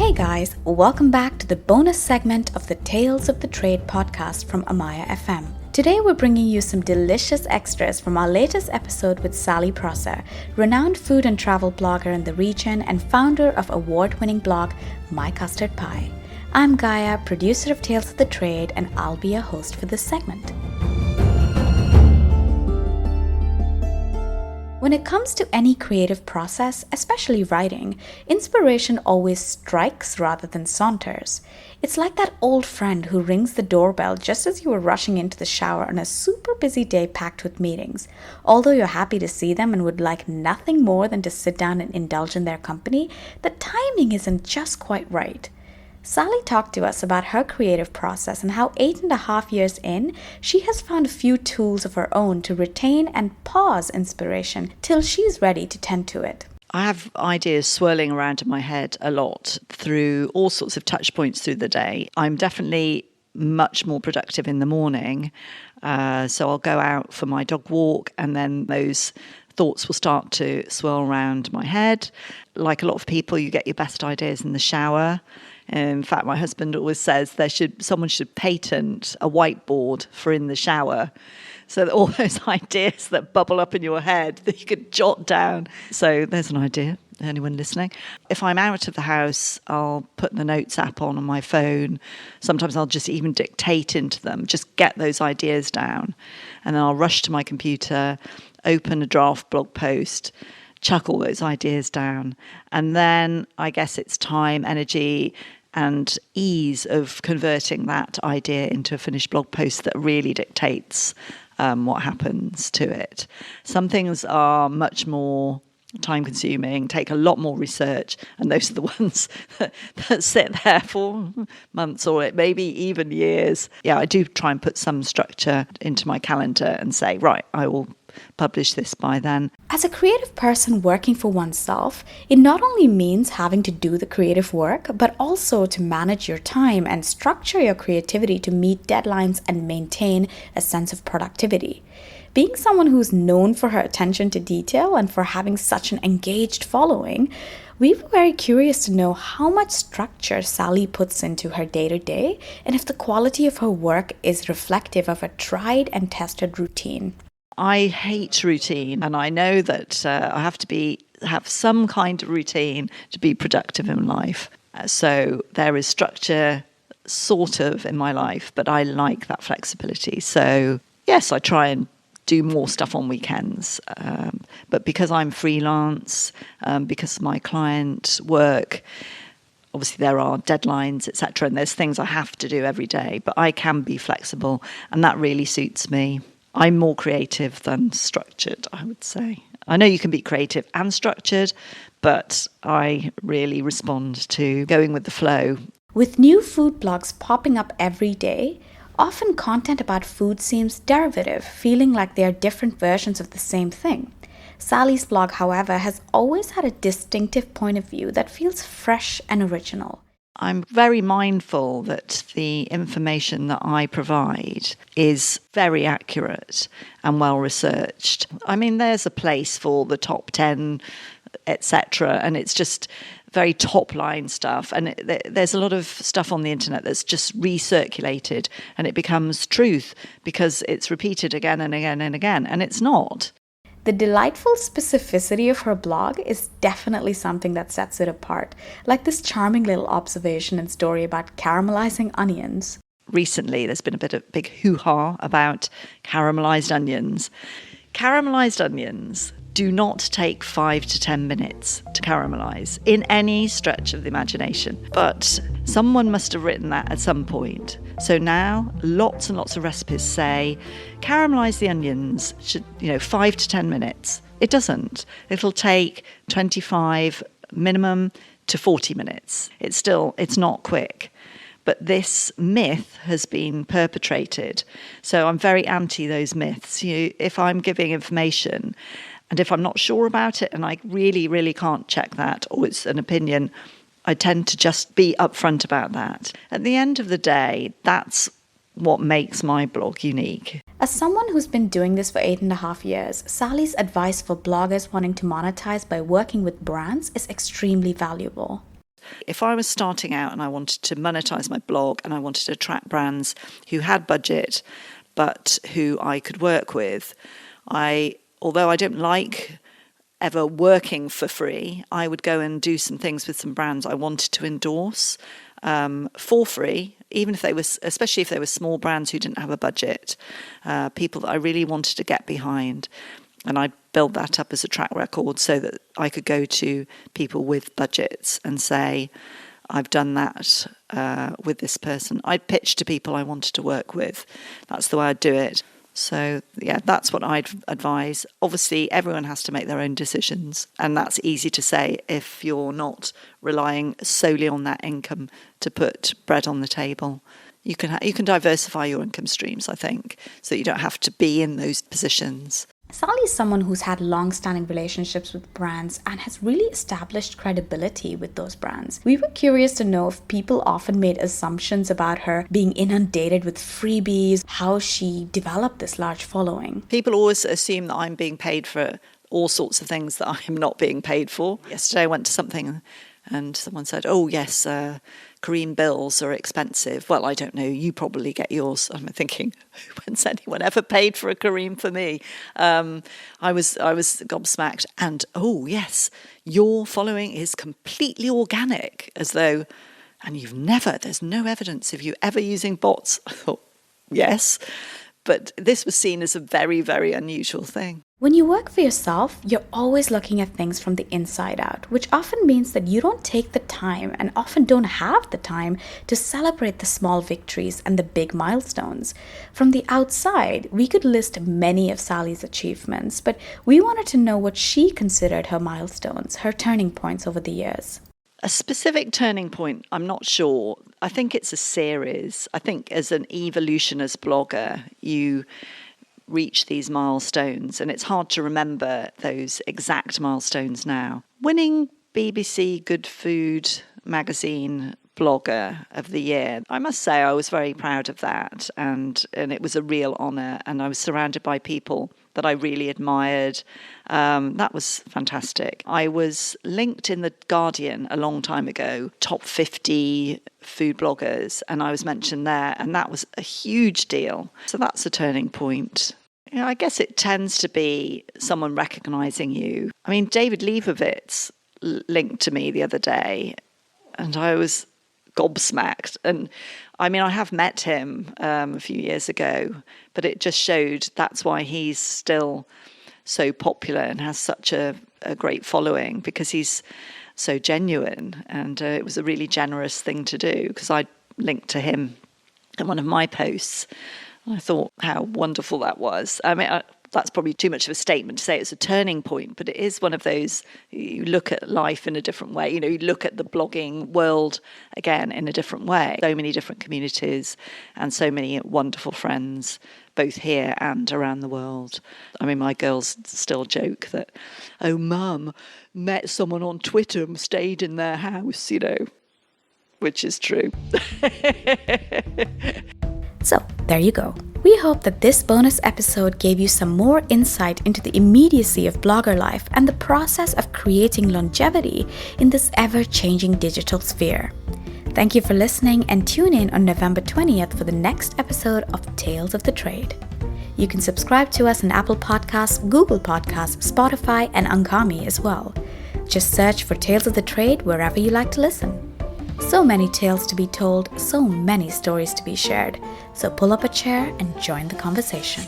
Hey guys, welcome back to the bonus segment of the Tales of the Trade podcast from Amaya FM. Today we're bringing you some delicious extras from our latest episode with Sally Prosser, renowned food and travel blogger in the region and founder of award-winning blog My Custard Pie. I'm Gaya, producer of Tales of the Trade, and I'll be your host for this segment. When it comes to any creative process, especially writing, inspiration always strikes rather than saunters. It's like that old friend who rings the doorbell just as you are rushing into the shower on a super busy day packed with meetings. Although you're happy to see them and would like nothing more than to sit down and indulge in their company, the timing isn't just quite right. Sally talked to us about her creative process and how 8.5 years in, she has found a few tools of her own to retain and pause inspiration till she's ready to tend to it. I have ideas swirling around in my head a lot through all sorts of touch points through the day. I'm definitely much more productive in the morning. So I'll go out for my dog walk and then those thoughts will start to swirl around my head. Like a lot of people, you get your best ideas in the shower. In fact, my husband always says someone should patent a whiteboard for in the shower, so that all those ideas that bubble up in your head that you could jot down. So there's an idea. Anyone listening? If I'm out of the house, I'll put the notes app on my phone. Sometimes I'll just even dictate into them, just get those ideas down, and then I'll rush to my computer, open a draft blog post, chuck all those ideas down, and then I guess it's time, energy, and ease of converting that idea into a finished blog post that really dictates what happens to it. Some things are much more time-consuming, take a lot more research, and those are the ones that sit there for months or maybe even years. Yeah, I do try and put some structure into my calendar and say, right, I will publish this by then. As a creative person working for oneself, it not only means having to do the creative work, but also to manage your time and structure your creativity to meet deadlines and maintain a sense of productivity. Being someone who's known for her attention to detail and for having such an engaged following, we were very curious to know how much structure Sally puts into her day-to-day and if the quality of her work is reflective of a tried and tested routine. I hate routine, and I know that I have to have some kind of routine to be productive in life. So there is structure sort of in my life, but I like that flexibility. So yes, I try and do more stuff on weekends. But because I'm freelance, because of my client work, obviously there are deadlines, etc., and there's things I have to do every day, but I can be flexible, and that really suits me. I'm more creative than structured, I would say. I know you can be creative and structured, but I really respond to going with the flow. With new food blogs popping up every day, often content about food seems derivative, feeling like they are different versions of the same thing. Sally's blog, however, has always had a distinctive point of view that feels fresh and original. I'm very mindful that the information that I provide is very accurate and well researched. I mean, there's a place for the top 10, etc., and it's just very top line stuff. And there's a lot of stuff on the internet that's just recirculated and it becomes truth because it's repeated again and again and again, and it's not. The delightful specificity of her blog is definitely something that sets it apart, like this charming little observation and story about caramelizing onions. Recently, there's been a big hoo-ha about caramelized onions. Caramelized onions do not take 5 to 10 minutes to caramelize in any stretch of the imagination. But someone must have written that at some point. So now lots and lots of recipes say caramelize the onions should 5 to 10 minutes. It doesn't. It'll take 25 minimum to 40 minutes. It's not quick. But this myth has been perpetrated. So I'm very anti those myths. If I'm giving information and if I'm not sure about it and I really, really can't check that, or it's an opinion, I tend to just be upfront about that. At the end of the day, that's what makes my blog unique. As someone who's been doing this for 8.5 years, Sally's advice for bloggers wanting to monetize by working with brands is extremely valuable. If I was starting out and I wanted to monetize my blog and I wanted to attract brands who had budget but who I could work with, although I don't like ever working for free, I would go and do some things with some brands I wanted to endorse for free, even if especially if they were small brands who didn't have a budget, people that I really wanted to get behind. And I'd build that up as a track record so that I could go to people with budgets and say, I've done that with this person. I'd pitch to people I wanted to work with. That's the way I'd do it. So, yeah, that's what I'd advise. Obviously, everyone has to make their own decisions. And that's easy to say if you're not relying solely on that income to put bread on the table. You can diversify your income streams, I think, so that you don't have to be in those positions. Sally is someone who's had long-standing relationships with brands and has really established credibility with those brands. We were curious to know if people often made assumptions about her being inundated with freebies, how she developed this large following. People always assume that I'm being paid for all sorts of things that I am not being paid for. Yesterday I went to something and someone said, oh yes, Korean bills are expensive. Well, I don't know, you probably get yours. I'm thinking, when's anyone ever paid for a Korean for me? I was gobsmacked. And oh yes, your following is completely organic, as though, and there's no evidence of you ever using bots. I thought, yes, but this was seen as a very, very unusual thing. When you work for yourself, you're always looking at things from the inside out, which often means that you don't take the time and often don't have the time to celebrate the small victories and the big milestones. From the outside, we could list many of Sally's achievements, but we wanted to know what she considered her milestones, her turning points over the years. A specific turning point, I'm not sure. I think it's a series. I think as an evolution as blogger, you reach these milestones, and it's hard to remember those exact milestones now. Winning BBC Good Food magazine blogger of the year, I must say I was very proud of that, and it was a real honour, and I was surrounded by people that I really admired. That was fantastic. I was linked in The Guardian a long time ago, top 50 food bloggers, and I was mentioned there, and that was a huge deal. So that's a turning point. I guess it tends to be someone recognising you. I mean, David Leibovitz linked to me the other day, and I was gobsmacked. And I mean, I have met him a few years ago, but it just showed that's why he's still so popular and has such a great following, because he's so genuine. And it was a really generous thing to do, because I linked to him in one of my posts. And I thought how wonderful that was. I mean, that's probably too much of a statement to say it's a turning point, but it is one of those, you look at life in a different way. You know, you look at the blogging world again in a different way. So many different communities and so many wonderful friends, both here and around the world. I mean, my girls still joke that, oh, Mum, met someone on Twitter and stayed in their house, you know, which is true. So, there you go. We hope that this bonus episode gave you some more insight into the immediacy of blogger life and the process of creating longevity in this ever-changing digital sphere. Thank you for listening, and tune in on November 20th for the next episode of Tales of the Trade. You can subscribe to us on Apple Podcasts, Google Podcasts, Spotify, and Ankami as well. Just search for Tales of the Trade wherever you like to listen. So many tales to be told, so many stories to be shared. So pull up a chair and join the conversation.